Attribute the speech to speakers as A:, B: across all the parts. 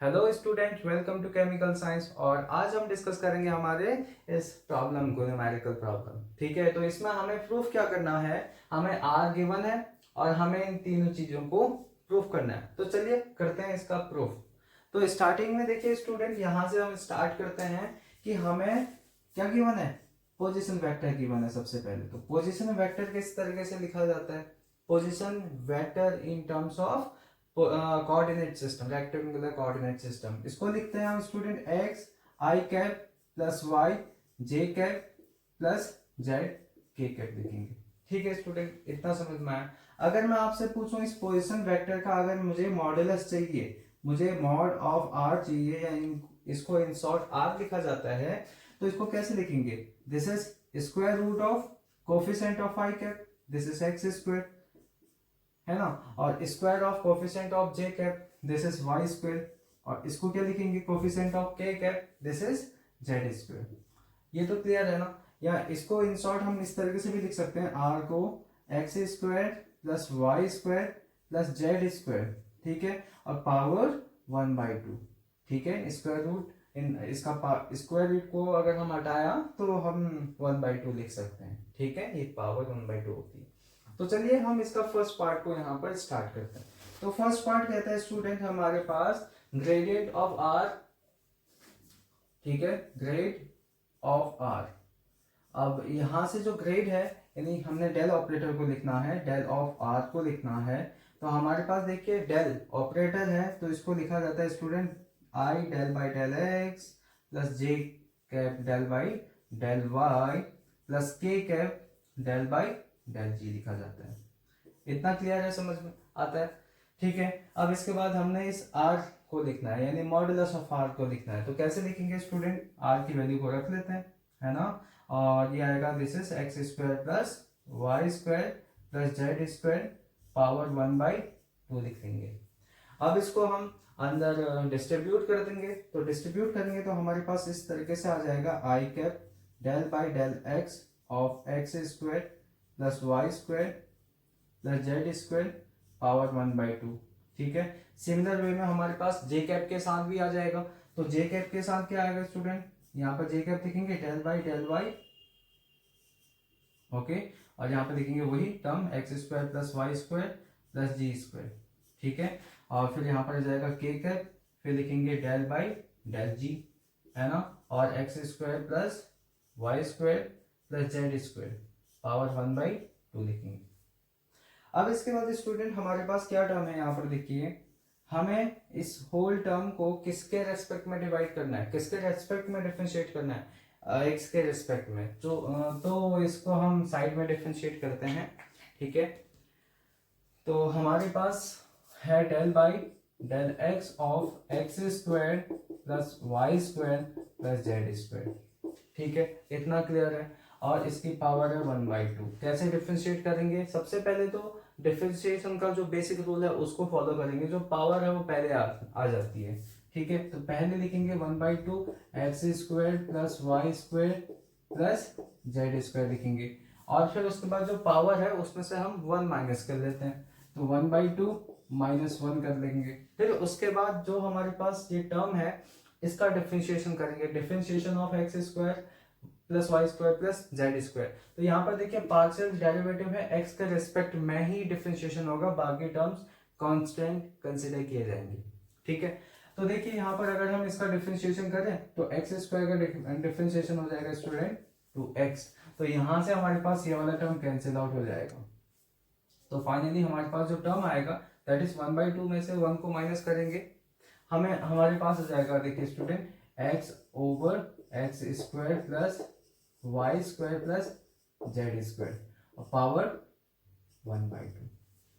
A: Hello student, welcome to chemical science. और आज हम डिस्कस करेंगे हमारे इस प्रॉब्लम को, न्यूमेरिकल प्रॉब्लम। ठीक है, तो इसमें हमें प्रूफ क्या करना है। हमें आर गिवन है और हमें इन तीनों चीजों को प्रूफ करना है। तो चलिए करते हैं इसका प्रूफ। तो स्टार्टिंग में देखिए स्टूडेंट, यहाँ से हम स्टार्ट करते हैं कि हमें क्या गिवन है। पोजीशन वेक्टर गिवन है। सबसे पहले तो पोजीशन वेक्टर किस तरीके से लिखा जाता है। Position vector in terms of coordinate system, rectangular coordinate system. इसको लिखते हैं हम स्टूडेंट एक्स आई कैप प्लस वाई जे कैप प्लस जेड के कैप लिखेंगे। ठीक है स्टूडेंट, इतना समझ में आया। अगर मैं आपसे पूछूं इस पोजीशन वेक्टर का, अगर मुझे मॉडुलस चाहिए, मुझे मॉड ऑफ आर चाहिए, या इसको इन शॉर्ट आर लिखा जाता है, तो इसको कैसे लिखेंगे। This is square root of coefficient of I cap, this is x square, है ना। और square of coefficient of J cap, this is Y square. और इसको क्या लिखेंगे, coefficient of K cap, this is Z square. ये तो clear है ना। या इसको इन शॉर्ट हम इस तरीके से भी लिख सकते हैं, आर को X square plus Y square plus Z square. ठीक है, और पावर 1/2। ठीक है, स्क्वायर रूट इन इसका स्क्वायर रूट को अगर हम हटाया तो हम 1/2 लिख सकते हैं। ठीक है, ये पावर 1/2 होती है। तो चलिए हम इसका फर्स्ट पार्ट को यहाँ पर स्टार्ट करते हैं। तो फर्स्ट पार्ट कहता है स्टूडेंट हमारे पास ग्रेडियंट ऑफ आर। ठीक है, ग्रेड ऑफ आर। अब यहां से जो ग्रेड है, यानी हमने डेल ऑपरेटर को लिखना है, डेल ऑफ आर को लिखना है। तो हमारे पास देखिए डेल ऑपरेटर है, तो इसको लिखा जाता है student I del by del X plus J cap del by del Y plus K cap del by del Z लिखा जाता है। इतना क्लियर है, समझ में आता है। ठीक है, अब इसके बाद हमने इस आर को लिखना है, यानी मॉडुलस ऑफ आर को लिखना है। तो कैसे लिखेंगे स्टूडेंट, आर की वैल्यू को रख लेते हैं, है ना। और ये आएगा this is x square plus Y square plus Z square power 1/2 लिख देंगे। अब इसको हम अंदर डिस्ट्रीब्यूट कर देंगे। तो डिस्ट्रीब्यूट करेंगे तो हमारे पास इस तरीके से आ जाएगा I cap del by del X of x square plus Y square plus Z square power 1/2। ठीक है, सिमिलर वे में हमारे पास जे कैप के साथ भी आ जाएगा। तो जे कैप के साथ क्या आएगा स्टूडेंट, यहाँ पर जे कैप लिखेंगे del by del Y. Okay, और यहाँ पे लिखेंगे वही term X square plus Y square plus जी स्क्वायर। ठीक है, और फिर यहाँ पर आ जाएगा के कैप, फिर लिखेंगे डेल बाई डेल जी, है ना। और X square plus Y square plus Z square power 1/2 लिखेंगे। अब इसके बाद स्टूडेंट हमारे पास क्या टर्म है, यहाँ पर देखिए हमें इस होल टर्म को किसके रेस्पेक्ट में डिवाइड करना है, किसके रेस्पेक्ट में डिफरेंशिएट करना है, एक्स के रेस्पेक्ट में। तो इसको हम साइड में डिफरेंशिएट करते हैं। ठीक है, तो हमारे पास है del by del X of x square plus Y square plus Z square. ठीक है, इतना क्लियर है। और इसकी पावर है 1/2। कैसे डिफरेंशिएट करेंगे, सबसे पहले तो डिफरेंशिएशन का जो बेसिक रूल है उसको फॉलो करेंगे। जो पावर है वो पहले आ जाती है। ठीक है, तो पहले लिखेंगे 1/2 X square plus Y square plus Z square लिखेंगे। और फिर उसके बाद जो पावर है उसमें से हम 1 माइनस कर लेते हैं, तो 1/2 -1 कर लेंगे। फिर उसके बाद जो हमारे पास ये टर्म है इसका डिफरेंशिएशन करेंगे, differentiation of x square plus Y square plus Z square. तो यहाँ पर देखिए पार्शियल डेरिवेटिव है, एक्स के रेस्पेक्ट में ही डिफरेंशिएशन होगा, बाकी टर्म्स कांस्टेंट कंसीडर किए जाएंगे। ठीक है, तो देखिए यहाँ पर अगर हम इसका डिफरेंशिएशन करें तो एक्स स्क्वायर का डिफरेंशिएशन हो जाएगा स्टूडेंट 2x। तो यहाँ से हमारे पास ये वाला टर्म कैंसिल आउट हो जाएगा। तो फाइनली हमारे पास जो टर्म आएगा दैट इज 1/2 में से 1 को माइनस करेंगे, हमें हमारे पास आ जाएगा देखिए student x over x square plus Y square plus Z square और पावर 1/2।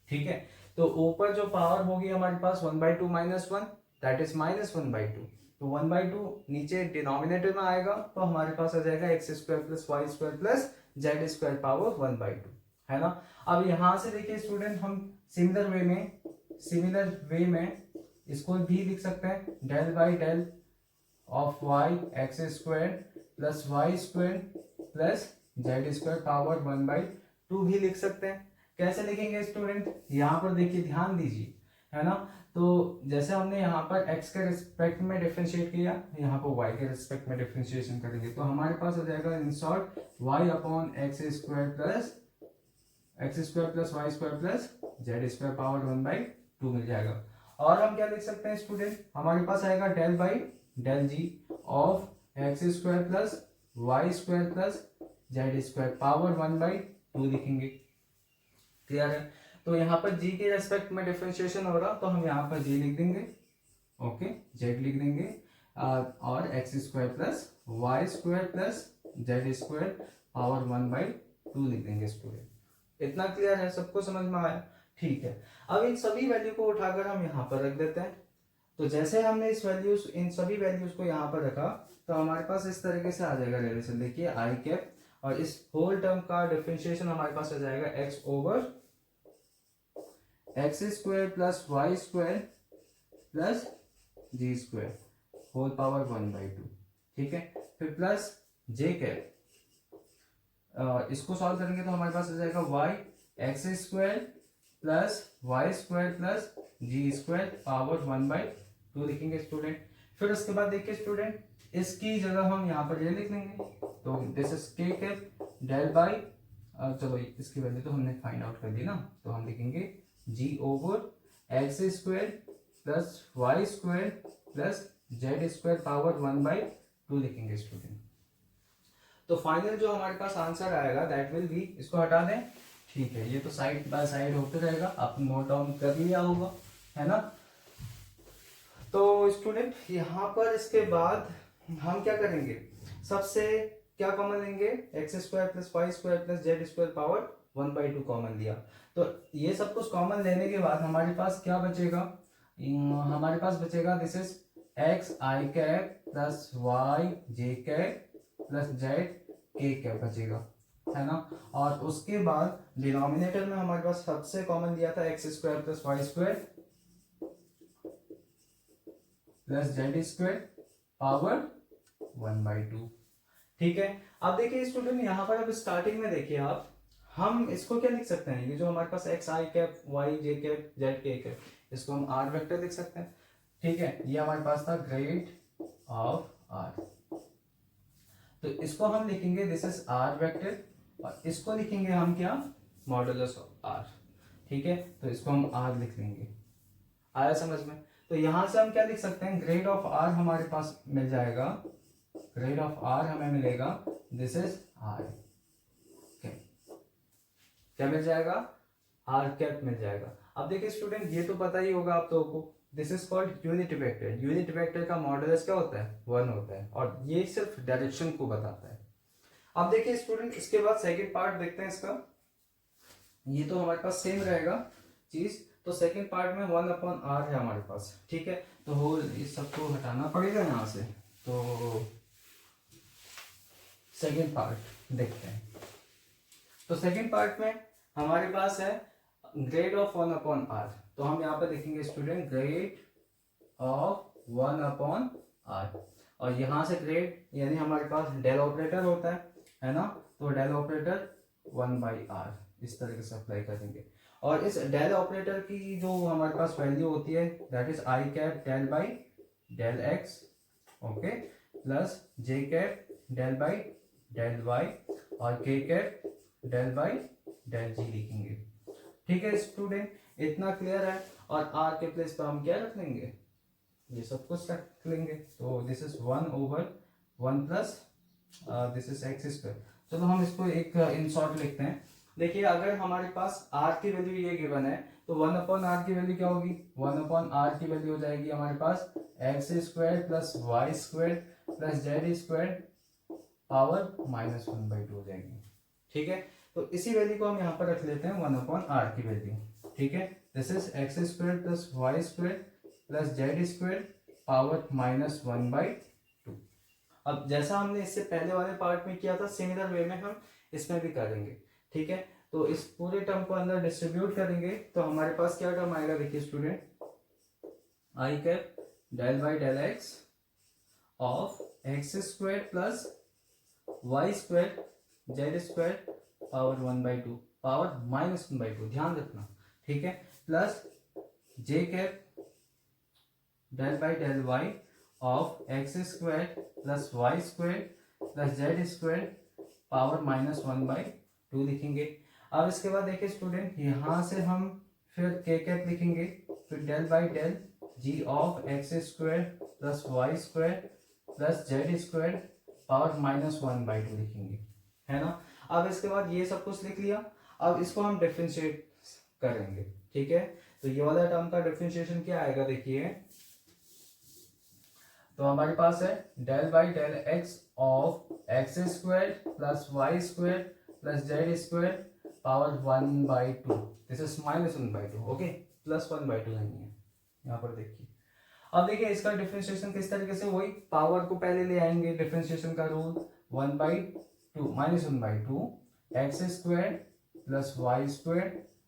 A: ठीक है, तो ऊपर जो पावर होगी हमारे पास 1/2 -1 दैट इज -1/2। तो 1/2 नीचे डिनोमिनेटर में आएगा तो हमारे पास आ जाएगा X square plus Y square plus Z square power 1/2, है ना। अब यहां से देखिए स्टूडेंट हम सिमिलर वे में इसको भी लिख सकते हैं, del by del of Y X square plus Y square plus Z square power 1/2 भी लिख सकते हैं। कैसे लिखेंगे स्टूडेंट, यहाँ पर देखिए ध्यान दीजिए, है ना। तो जैसे हमने यहाँ पर x के रिस्पेक्ट में डिफरेंशिएट किया, यहाँ पर y के रिस्पेक्ट में डिफरेंशिएशन करेंगे, तो हमारे पास हो जाएगा in short y upon X square plus Y square plus Z square power 1/2 मिल जाएगा। और हम क्या लिख सकते हैं स्टूडेंट, हमारे पास आएगा del by del ji of x square plus Y square plus Z square power 1/2 लिखेंगे। क्लियर है? तो यहाँ पर g के रेस्पेक्ट में डिफरेंशिएशन हो रहा, तो हम यहाँ पर g लिख देंगे, ओके, z लिख देंगे, और X square plus Y square plus Z square power 1/2 लिख देंगे स्टूडेंट। इतना क्लियर है? सबको समझ में आया? ठीक है। अब इन सभी वैल्यू को उठाकर हम यहाँ पर रख देते हैं। तो जैसे हमने इन सभी वैल्यूज को यहाँ पर रखा, तो हमारे पास इस तरीके से आ जाएगा रिलेशन। देखिए आई कैप, और इस होल टर्म का डिफरेंशिएशन हमारे पास आ जाएगा x over x square plus Y square plus जी स्क्वायर होल पावर 1/2। ठीक है, फिर प्लस जे कैप, इसको सॉल्व करेंगे तो हमारे पास आ जाएगा y X square plus Y square plus जी स्क्वायर पावर 1/2 लिखेंगे स्टूडेंट। फिर उसके बाद देखिए स्टूडेंट, इसकी जगह हम यहाँ पर ये लिख लेंगे, तो दिस इज के कैप डेल बाई, चलो इसकी वैल्यू तो हमने फाइंड आउट कर दी ना, तो हम लिखेंगे g over x square plus Y square plus Z square power 1/2 लिखेंगे स्टूडेंट। तो फाइनल जो हमारे पास आंसर आएगा दैट विल बी, इसको हटा दें, ठीक है, ये तो साइड बाय साइड होते रहेगा, आपने नोट डाउन कर लिया होगा, है ना। तो स्टूडेंट यहाँ पर इसके बाद हम क्या करेंगे, सबसे क्या कॉमन लेंगे, X square plus Y square plus Z square power 1/2 common लिया। तो ये सब कुछ कॉमन लेने के बाद हमारे पास क्या बचेगा, हमारे पास बचेगा this is X I cap plus Y J cap plus Z के कैप बचेगा, है ना। और उसके बाद डिनोमिनेटर में हमारे पास सबसे कॉमन लिया था X square plus Y square plus Z square power 1/2। ठीक है। अब देखिए स्टूडेंट, यहाँ पर अब स्टार्टिंग में देखिए आप, हम इसको क्या लिख सकते हैं, ये जो हमारे पास एक्स आई कैप वाई जे कैप जेड के कैप, इसको हम आर वेक्टर लिख सकते हैं। ठीक है, ये हमारे पास था ग्रेड ऑफ आर, तो इसको हम लिखेंगे दिस इज आर वेक्टर, और इसको लिखेंगे हम क्या, मॉडुलस ऑफ आर। ठीक है, तो इसको हम आर लिख लेंगे। आया समझ में? तो यहां से हम क्या लिख सकते हैं, ग्रेड ऑफ आर हमारे पास मिल जाएगा, ग्रेड ऑफ आर हमें मिलेगा दिस इज आर कैप, क्या मिल जाएगा, आर कैप मिल जाएगा। अब देखिए स्टूडेंट, ये तो पता ही होगा आप लोगों को, this is called unit vector. Unit vector का मॉडुलस क्या होता है, 1 होता है, और ये सिर्फ डायरेक्शन को बताता है। अब देखिए स्टूडेंट, इसके बाद सेकंड पार्ट देखते हैं इसका। ये तो हमारे पास सेम रहेगा चीज, तो सेकंड पार्ट में 1/r है हमारे पास। ठीक है, तो होल इस सबको हटाना पड़ेगा यहाँ से, तो सेकंड पार्ट देखते हैं। तो सेकंड पार्ट में हमारे पास है ग्रेड ऑफ 1/r, तो हम यहाँ पे देखेंगे स्टूडेंट ग्रेड ऑफ 1/r, और यहाँ से ग्रेड यानी हमारे पास डेल ऑपरेटर होता है ना, तो डेल ऑपरेटर 1/r इस तरीके से अप्लाई करेंगे। और इस डेल ऑपरेटर की जो हमारे पास वैल्यू होती है that is I cap del by del X, okay, plus J cap del by del Y, और K cap del by del Z लिखेंगे। ठीक है स्टूडेंट, इतना क्लियर है। और आर के प्लेस पर हम क्या रख लेंगे, ये सब कुछ रख लेंगे, तो this is 1/1 plus this is x square. चलो हम इसको एक इन शॉर्ट लिखते हैं। देखिए, अगर हमारे पास r की वैल्यू ये गिवन है, तो 1/r की वैल्यू क्या होगी, 1/r की वैल्यू हो जाएगी हमारे पास X square plus Y square plus Z square power -1/2 हो जाएगी। ठीक है, तो इसी वैल्यू को हम यहाँ पर रख लेते हैं 1/r की वैल्यू। ठीक है, this is x square plus Y square plus Z square power -1/2। अब जैसा हमने इससे पहले वाले पार्ट में किया था, सिमिलर वे में हम इसमें भी करेंगे। ठीक है, तो इस पूरे टर्म को अंदर डिस्ट्रीब्यूट करेंगे, तो हमारे पास क्या टर्म आएगा, देखिए student, I cap del by del X of x square plus Y square Z square power 1/2 power -1/2, ध्यान रखना। ठीक है, plus J cap del by del Y of x square plus Y square plus Z square power minus 1/2 लिखेंगे। अब इसके बाद देखिए student, यहाँ से हम फिर के कैप लिखेंगे, फिर del by del ji of x square plus Y square plus Z square power minus 1/2 लिखेंगे, है ना। अब इसके बाद ये सब कुछ लिख लिया। अब इसको हम डिफरेंशिएट करेंगे, ठीक है। तो ये वाला टर्म का डिफरेंशिएशन क्या आएगा, देखिए। तो हमारे पास है del by del X of x square plus Y square plus Z square power 1/2, this is minus 1/2, okay, plus 1/2 नहीं है यहाँ पर, देखिए। अब देखिए इसका डिफरेंशिएशन किस तरीके से, वही पावर को पहले ले आएंगे, डिफरेंशिएशन का rule 1/2 minus 1/2 X square plus Y square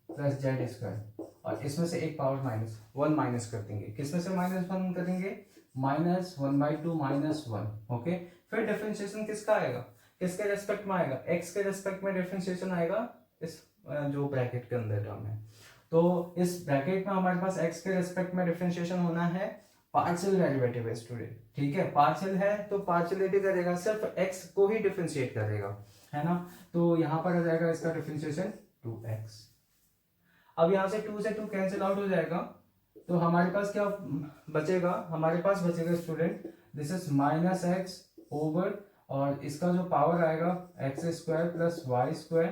A: plus Z square, और इसमें से एक पावर माइनस 1 माइनस कर देंगे। किसमें से माइनस 1 करेंगे, माइनस 1/2 माइनस 1, ओके। फिर डिफरेंशिएशन किसका आएगा, किसके रेस्पेक्ट में आएगा, एक्स के रेस्पेक्ट में डिफरेंशिएशन आएगा, इस जो ब्रैकेट के अंदर टर्म है। तो इस ब्रैकेट में हमारे पास एक्स के रेस्पेक्ट में डिफरेंशिएशन होना है, पार्शियल डेरिवेटिव है स्टूडेंट, ठीक है। पार्शियल है तो पार्शियलिटी करेगा, सिर्फ एक्स को ही डिफरेंशिएट करेगा, है ना। तो यहाँ पर आ जाएगा इसका डिफरेंशिएशन 2x। अब यहाँ से 2 से 2 कैंसिल आउट हो जाएगा, तो हमारे पास क्या बचेगा, हमारे पास बचेगा student, this is minus X over, और इसका जो पावर आएगा x square plus Y square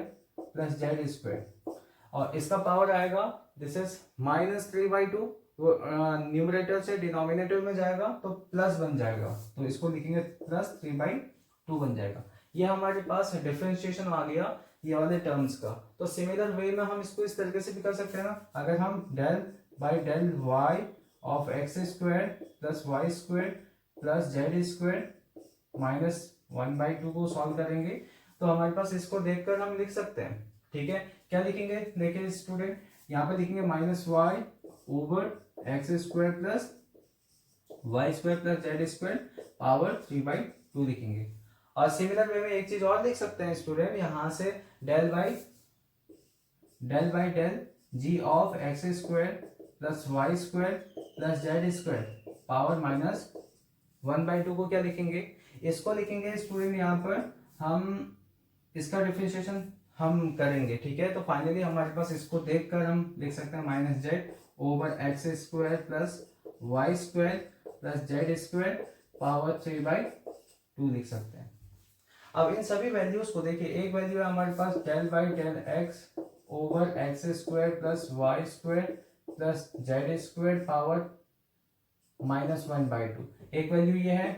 A: plus Z square, और इसका पावर आएगा दिस इज माइनस 3/2, वो न्यूमरेटर से डिनोमिनेटर में जाएगा तो प्लस बन जाएगा, तो इसको लिखेंगे प्लस 3/2 बन जाएगा। ये हमारे पास डिफरेंशिएशन आ गया ये वाले टर्म्स का। तो सिमिलर वे में हम इसको इस तरीके से भी कर सकते हैं ना, अगर हम del by del Y of x square plus Y square plus Z square minus 1/2 को सॉल्व करेंगे, तो हमारे पास इसको देखकर हम लिख सकते हैं, ठीक है। क्या लिखेंगे, देखिए स्टूडेंट, यहाँ पे लिखेंगे minus Y over x square plus Y square plus Z square power 3/2 लिखेंगे। और सिमिलर वे में एक चीज और लिख सकते हैं स्टूडेंट, यहाँ से del by del ji of x square plus Y square plus Z square power minus 1/2 को क्या लिखेंगे, इसको लिखेंगे स्टूडेंट, यहाँ पर हम इसका डिफरेंशिएशन हम करेंगे, ठीक है। तो फाइनली हमारे पास इसको देखकर हम लिख सकते हैं minus Z over x square plus Y square plus Z square power 3/2 लिख सकते हैं। अब इन सभी वैल्यूज को देखिए, एक वैल्यू है हमारे पास del by del X over x square plus Y square plus Z square power minus 1/2, एक वैल्यू ये है,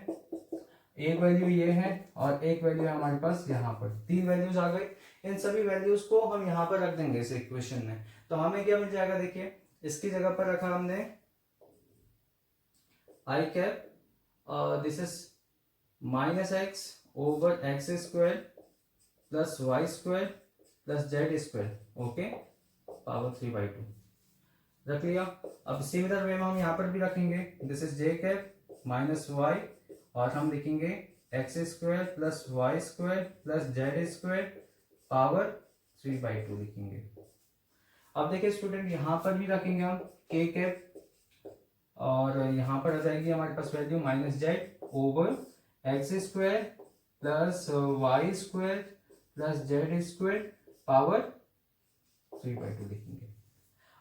A: एक वैल्यू ये है, और एक वैल्यू है हमारे पास यहाँ पर, 3 वैल्यूज आ गई। इन सभी वैल्यूज को हम यहाँ पर रख देंगे इस इक्वेशन में, तो हमें क्या मिल जाएगा, देखिए इसकी जगह पर रखा हमने I cap, this is minus X over x square plus Y square plus Z square, okay, power 3/2 रख लिया। अब सिमिलर वे में हम यहाँ पर भी रखेंगे, this is J cap minus y, और हम लिखेंगे x square plus Y square plus Z square power 3/2 लिखेंगे। अब देखिए स्टूडेंट, यहाँ पर भी रखेंगे हम के कैप, और यहाँ पर आ जाएगी हमारे पास value minus Z over x square plus Y square plus Z square power 3/2 लिखेंगे।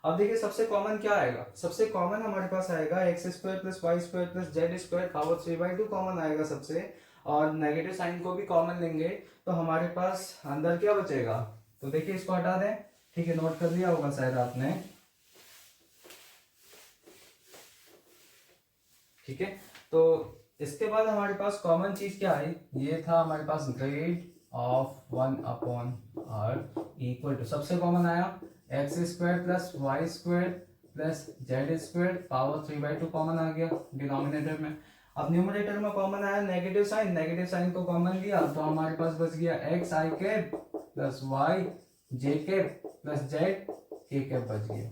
A: अब देखिए सबसे कॉमन क्या आएगा, सबसे कॉमन हमारे पास आएगा x square plus Y square plus Z square power 3/2 common आएगा सबसे, और नेगेटिव साइन को भी कॉमन लेंगे तो हमारे पास अंदर क्या बचेगा, तो देखिए इसको हटा दें, ठीक है, नोट कर लिया होगा शायद आपने, ठीक है। तो इसके बाद हमारे पास कॉमन चीज क्या आई, ये था हमारे पास grade of 1/r equal to, सबसे कॉमन आया X square plus Y square plus Z square power 3/2 common आ गया डिनोमिनेटर में। अब न्यूमरेटर में कॉमन आया नेगेटिव साइन, नेगेटिव साइन को कॉमन लिया तो हमारे पास बच गया एक्स आई कैप प्लस वाई जे कैप प्लस जेड के कैप बच गया,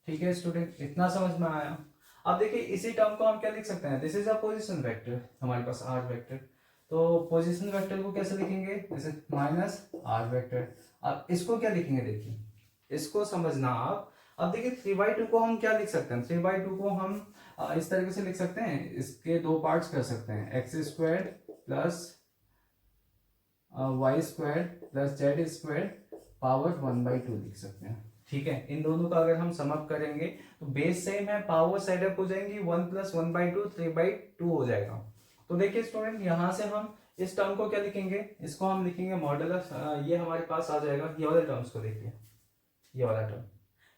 A: ठीक है स्टूडेंट, इतना समझ में आया। अब देखिए इसी टर्म को हम क्या लिख सकते हैं, this is a position vector, हमारे पास आर वेक्टर, तो पोजीशन वेक्टर को कैसे लिखेंगे, this is minus r vector. अब इसको क्या लिखेंगे, देखिए इसको समझना आप, अब देखिए 3/2 को हम क्या लिख सकते हैं, 3/2 को हम इस तरीके से लिख सकते हैं, इसके दो पार्ट्स कर सकते हैं, x square plus Y square plus Z square power 1/2 लिख सकते हैं। ठीक है, इन दोनों का अगर हम सम अप करेंगे तो बेस सेम है, पावर साइड अप हो जाएंगी, 1 + 1/2 3/2 हो जाएगा। तो देखिए स्टूडेंट, यहां से हम इस टर्म को क्या लिखेंगे, इसको हम लिखेंगे मॉडुलस, ये हमारे पास आ जाएगा, ये वाले टर्म्स को देखिए, ये वाला टर्म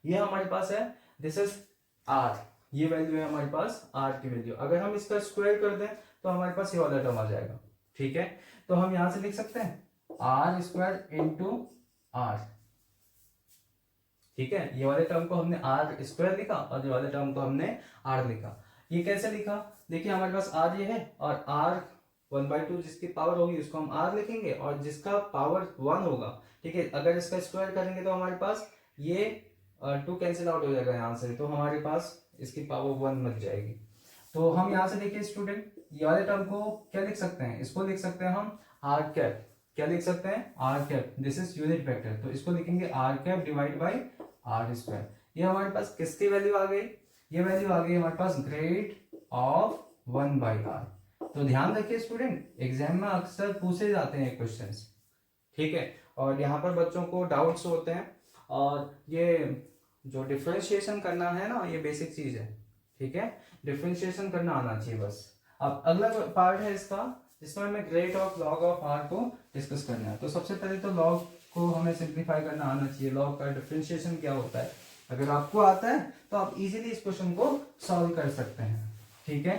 A: ये हमारे पास है, दिस इज आर, ये वैल्यू है हमारे पास आर की वैल्यू, अगर हम इसका स्क्वायर कर दें तो हमारे पास ये वाला टर्म आ जाएगा। ठीक है, तो हम यहां से लिख सकते हैं आर स्क्वायर इंटू आर। ठीक है, ये वाले टर्म को हमने आर स्क्वायर लिखा और ये वाले टर्म को हमने आर लिखा। ये कैसे लिखा, देखिए हमारे पास आर ये है और आर 1/2 जिसकी पावर होगी उसको हम आर लिखेंगे और जिसका पावर 1 होगा, ठीक है, अगर इसका स्क्वायर करेंगे तो हमारे पास ये 2 कैंसिल आउट हो जाएगा यहाँ से, तो हमारे पास इसकी पावर 1 बच जाएगी। तो हम यहाँ से देखिए स्टूडेंट, ये वाले टर्म को क्या लिख सकते हैं, इसको लिख सकते हैं हम आर कैप, क्या लिख सकते हैं r cap, this is unit vector, तो इसको लिखेंगे r cap divide by r square. ये हमारे पास किसकी वैल्यू आ गई, ये वैल्यू आ गई हमारे पास ग्रेड ऑफ 1/r। तो ध्यान रखिए स्टूडेंट, एग्जाम में अक्सर पूछे जाते हैं क्वेश्चंस। ठीक है, और यहाँ पर बच्चों को डाउट्स होते हैं, और ये जो डिफरेंशिएशन करना है ना, ये बेसिक चीज है। ठीक है, डिफरेंशिएशन करना आना चाहिए बस। अब अगला पार्ट है इसका, जिसमें हमें grad of log of r को डिस्कस करना है। तो सबसे पहले तो लॉग को हमें सिंप्लीफाई करना आना चाहिए, लॉग का डिफरेंशिएशन क्या होता है। अगर आपको आता है तो आप इजीली इस क्वेश्चन को सॉल्व कर सकते हैं। ठीक है,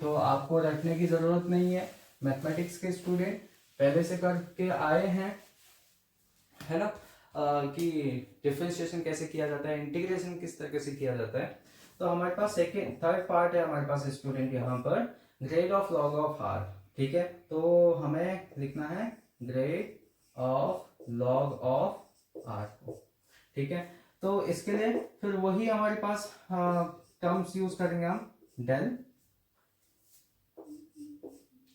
A: तो आपको रटने की जरूरत नहीं है, मैथमेटिक्स के स्टूडेंट पहले से करके आए हैं, है ना, कि डिफरेंशिएशन कैसे किया जाता है, इंटीग्रेशन किस तरीके से किया जाता है। तो हमारे पास थर्ड पार्ट है हमारे पास स्टूडेंट यहाँ पर, grad of log of r. ठीक है, तो हमें लिखना है grad of log of r को। ठीक है, तो इसके लिए फिर वही हमारे पास टर्म्स यूज करेंगे हम, डेल।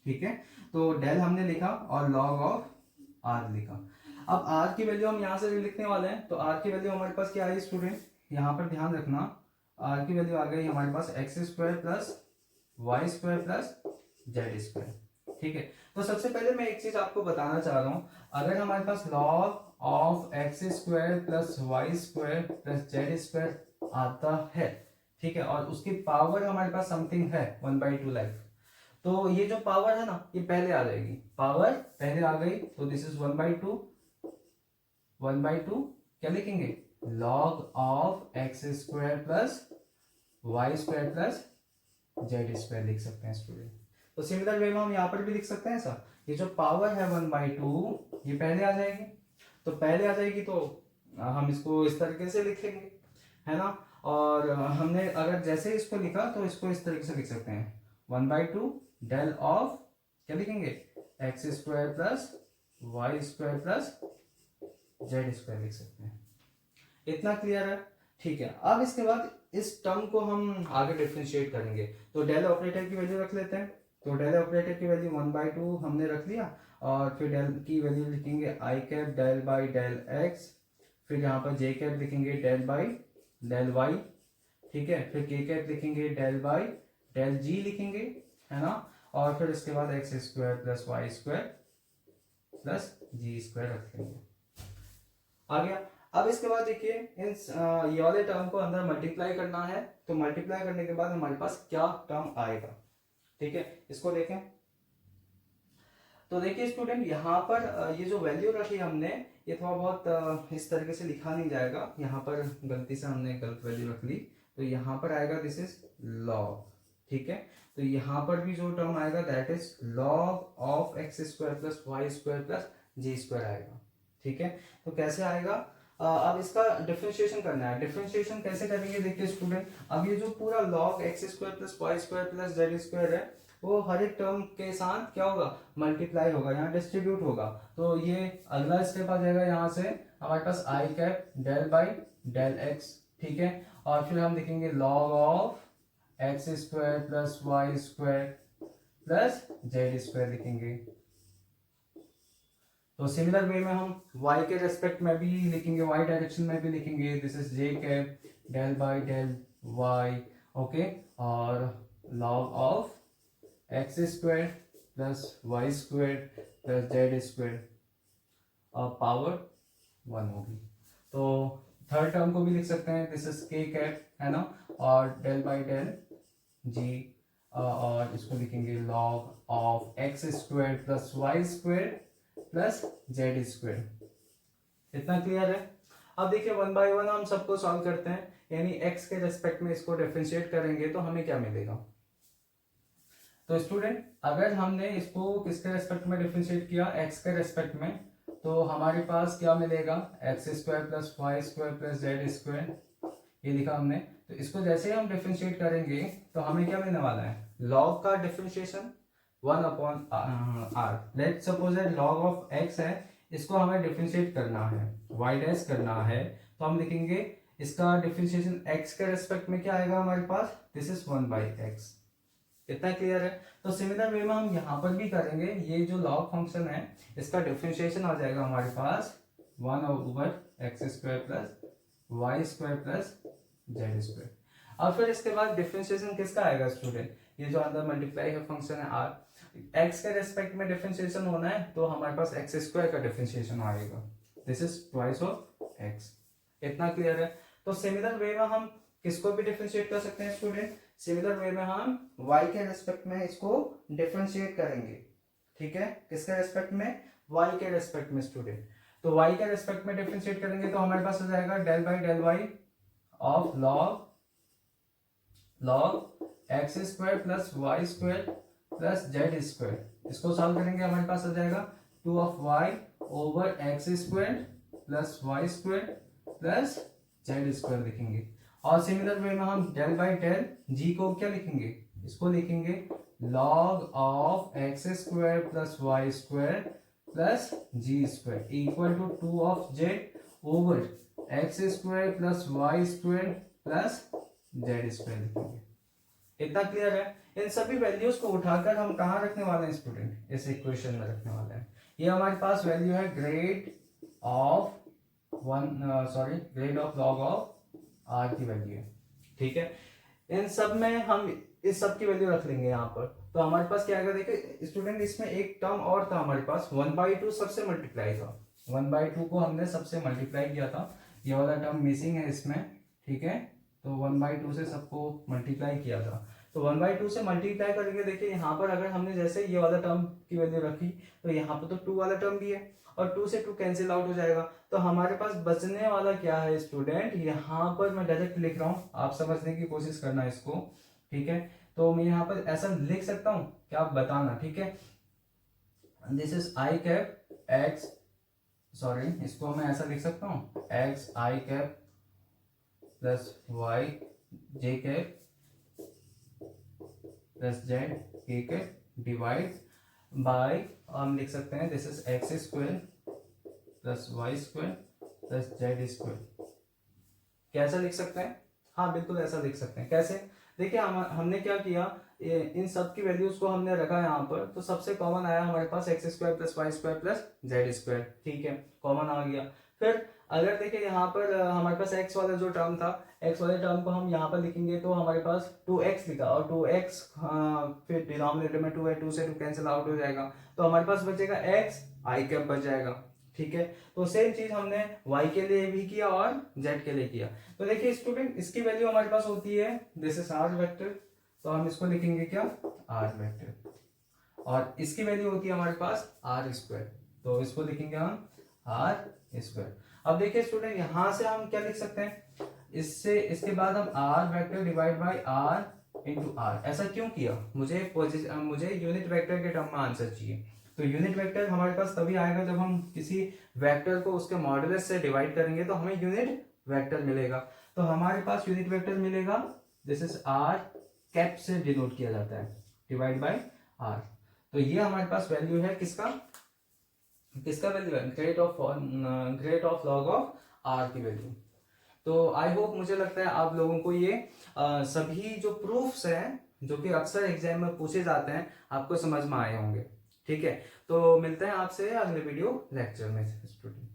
A: ठीक है, तो डेल हमने लिखा और लॉग ऑफ आर लिखा। अब आर की वैल्यू हम यहां से लिखने वाले हैं, तो आर की वैल्यू हमारे पास क्या आई स्टूडेंट, यहाँ पर ध्यान रखना, आर की वैल्यू आ गई हमारे पास X square plus Y square plus Z square. ठीक है, तो सबसे पहले मैं एक चीज आपको बताना चाह रहा हूं, अगर हमारे पास log of x square plus Y square plus Z square आता है, ठीक है, और उसकी पावर हमारे पास समथिंग है 1/2 लाइफ, तो ये जो पावर है ना, ये पहले आ जाएगी, पावर पहले आ गई, तो दिस इज 1/2, 1/2 क्या लिखेंगे, log of x square plus Y square plus Z square लिख सकते हैं स्टूडेंट। तो सिमिलर वे में हम यहाँ पर भी लिख सकते हैं ऐसा, ये जो पावर है 1/2 ये पहले आ जाएगी, तो पहले आ जाएगी तो हम इसको इस तरीके से लिखेंगे, है ना, और हमने अगर जैसे इसको लिखा तो इसको इस तरीके से लिख सकते हैं 1/2 डेल ऑफ क्या लिखेंगे, x square plus Y square plus Z square लिख सकते हैं। इतना क्लियर है। ठीक है, अब इसके बाद इस टर्म को हम आगे डिफरेंशिएट करेंगे, तो डेल ऑपरेटर की वैल्यू रख लेते हैं। तो डेल ऑपरेटर की वैल्यू 1/2 हमने रख लिया, और फिर डेल की वैल्यू लिखेंगे I cap del by del X, फिर यहाँ पर जे कैप लिखेंगे डेल बाई डेल वाई। ठीक है, फिर के कैप लिखेंगे डेल बाई डेल जी लिखेंगे, है ना, और फिर इसके बाद X square plus Y square plus जी स्क्वायर रख लेंगे। आ गया। अब इसके बाद देखिए ये वाले टर्म को अंदर मल्टीप्लाई करना है, तो मल्टीप्लाई करने के बाद हमारे पास क्या टर्म आएगा। ठीक है, इसको देखें, तो देखिए स्टूडेंट यहाँ पर ये जो वैल्यू रखी हमने, ये थोड़ा बहुत इस तरीके से लिखा नहीं जाएगा, यहाँ पर गलती से हमने गलत वैल्यू रख ली, तो यहाँ पर आएगा दिस इज लॉग। ठीक है, तो यहाँ पर भी जो टर्म आएगा that is log of x square plus Y square plus ji square आएगा। ठीक है, तो कैसे आएगा, अब इसका डिफरेंशिएशन करना है। डिफरेंशिएशन कैसे करेंगे, देखिए स्टूडेंट, अब ये जो पूरा log x square plus Y square plus Z square है, वो हर एक टर्म के साथ क्या होगा, मल्टीप्लाई होगा, यहाँ डिस्ट्रीब्यूट होगा, तो ये अगला स्टेप आ जाएगा, यहाँ से हमारे पास I cap del by del X. ठीक है, और फिर हम लिखेंगे log of x square plus Y square plus Z square लिखेंगे। तो सिमिलर वे में हम y के रेस्पेक्ट में भी लिखेंगे, y डायरेक्शन में भी लिखेंगे, this is J cap del by del Y, okay, और log of x square plus Y square plus Z square power 1 होगी। तो थर्ड टर्म को भी लिख सकते हैं, दिस इज के कैप, है ना, और डेल बाई डेल जी, और इसको लिखेंगे log of x square plus Y square plus Z square. इतना क्लियर है? अब देखिए वन बाय वन हम सबको सॉल्व करते हैं, यानी एक्स के रेस्पेक्ट में इसको डिफरेंशिएट करेंगे तो हमें क्या मिलेगा। तो स्टूडेंट अगर हमने इसको किसके रेस्पेक्ट में डिफरेंशिएट किया, एक्स के रेस्पेक्ट में, तो हमारे पास क्या मिलेगा, x square plus Y square plus Z square, ये लिखा हमने। तो इसको जैसे ही हम डिफरेंशिएट करेंगे तो हमें क्या मिलने वाला है, लॉग का differentiation 1 upon r. Let suppose है लॉग ऑफ एक्स है, इसको हमें डिफरेंशिएट करना है, वाई डैश करना है, तो हम लिखेंगे इसका डिफरेंशिएशन एक्स के रेस्पेक्ट में क्या आएगा हमारे पास, दिस इज 1 बाई एक्स। इतना क्लियर है? तो सिमिलर वे में हम यहाँ पर भी करेंगे, ये जो लॉग फंक्शन है इसका डिफरेंशिएशन आ जाएगा हमारे पास 1 over x square plus Y square plus Z square. और फिर इसके बाद डिफरेंशिएशन किसका आएगा स्टूडेंट, ये जो अंदर मल्टीप्लाई है फंक्शन है आर, एक्स के रेस्पेक्ट में डिफरेंशिएशन होना है तो हमारे पास एक्स स्क्वायर का डिफरेंशिएशन आएगा, this is twice of x. इतना क्लियर है? तो सिमिलर वे में हम किसको भी डिफरेंशिएट कर सकते हैं स्टूडेंट, सिमिलर वे में हम y के रेस्पेक्ट में इसको डिफरेंशिएट करेंगे, ठीक है, किसके रेस्पेक्ट में, y के रेस्पेक्ट में स्टूडेंट। तो y के रेस्पेक्ट में डिफरेंशिएट करेंगे तो हमारे पास हो जाएगा del by del Y of log x square plus Y square plus Z square. इसको सॉल्व करेंगे हमारे पास हो जाएगा 2 of y over x square plus Y square plus Z square लिखेंगे। और सिमिलर वे में हम डेल बाई डेल जी को क्या लिखेंगे, इसको लिखेंगे log of x square plus Y square plus ji square equal to 2 of z over x square plus Y square plus Z square लिखेंगे। इतना क्लियर है? इन सभी वैल्यूज को उठाकर हम कहाँ रखने वाले हैं स्टूडेंट, इस इक्वेशन में रखने वाले हैं। ये हमारे पास वैल्यू है grad of grad of log of r की वैल्यू है, ठीक है। इन सब में हम इस सब की वैल्यू रख लेंगे यहाँ पर, तो हमारे पास क्या आएगा, देखिए स्टूडेंट इसमें एक टर्म और था हमारे पास 1/2 सबसे मल्टीप्लाई था, 1/2 को हमने सबसे मल्टीप्लाई किया था, ये वाला टर्म मिसिंग है इसमें, ठीक है। तो 1/2 से सबको मल्टीप्लाई किया था, तो 1/2 से मल्टीप्लाई करके देखिए यहाँ पर अगर हमने जैसे ये वाला टर्म की वैल्यू रखी तो यहाँ पर तो 2 वाला टर्म भी है और 2 से 2 कैंसिल आउट हो जाएगा, तो हमारे पास बचने वाला क्या है स्टूडेंट, यहाँ पर मैं डायरेक्ट लिख रहा हूँ, आप समझने की कोशिश करना इसको, ठीक है। तो मैं यहाँ पर ऐसा लिख सकता हूँ क्या, आप बताना, ठीक है। This is I cap x, sorry इसको मैं ऐसा लिख सकता हूँ एक्स आई कैप प्लस वाई जे कैप प्लस जेड के कैप डिवाइड बाय, हम लिख सकते हैं this is x square plus Y square plus Z square. कैसा लिख सकते हैं, हाँ बिल्कुल ऐसा लिख सकते हैं। कैसे, देखिए हमने क्या किया, इन सब की वैल्यूज को हमने रखा यहाँ पर, तो सबसे कॉमन आया हमारे पास X square plus Y square plus Z square, ठीक है, कॉमन आ गया। फिर अगर देखिए यहाँ पर हमारे पास एक्स वाला जो टर्म था, एक्स वाले टर्म को हम यहाँ पर लिखेंगे तो हमारे पास 2x लिखा और 2x फिर डिनोमिनेटर में 2 है, 2 से 2 कैंसिल आउट हो जाएगा, तो हमारे पास बचेगा x आई कैप बच जाएगा, ठीक है। तो सेम चीज हमने y के लिए भी किया और z के लिए किया। तो देखिए स्टूडेंट इसकी वैल्यू हमारे पास होती है दिस इज r वेक्टर, तो हम इसको लिखेंगे क्या, r वेक्टर, और इसकी वैल्यू होती है हमारे पास r स्क्वायर, तो इसको लिखेंगे हम r स्क्वायर। अब देखिए स्टूडेंट यहाँ से हम क्या लिख सकते हैं, इससे इसके बाद हम r vector divide by r into r। ऐसा क्यों किया, मुझे यूनिट वेक्टर के टर्म में आंसर चाहिए, तो यूनिट वेक्टर हमारे पास तभी आएगा जब हम किसी वेक्टर को उसके मॉडुलस से डिवाइड करेंगे तो हमें यूनिट वेक्टर मिलेगा। तो हमारे पास यूनिट वेक्टर मिलेगा, दिस इज r कैप से डिनोट किया जाता है, डिवाइड बाय r। तो ये हमारे पास वैल्यू है किसका वैल्यू है, grad of log of r की वैल्यू। तो आई होप, मुझे लगता है आप लोगों को ये सभी जो प्रूफ्स हैं जो कि अक्सर एग्जाम में पूछे जाते हैं आपको समझ में आए होंगे, ठीक है। तो मिलते हैं आपसे अगले वीडियो लेक्चर में स्टूडेंट।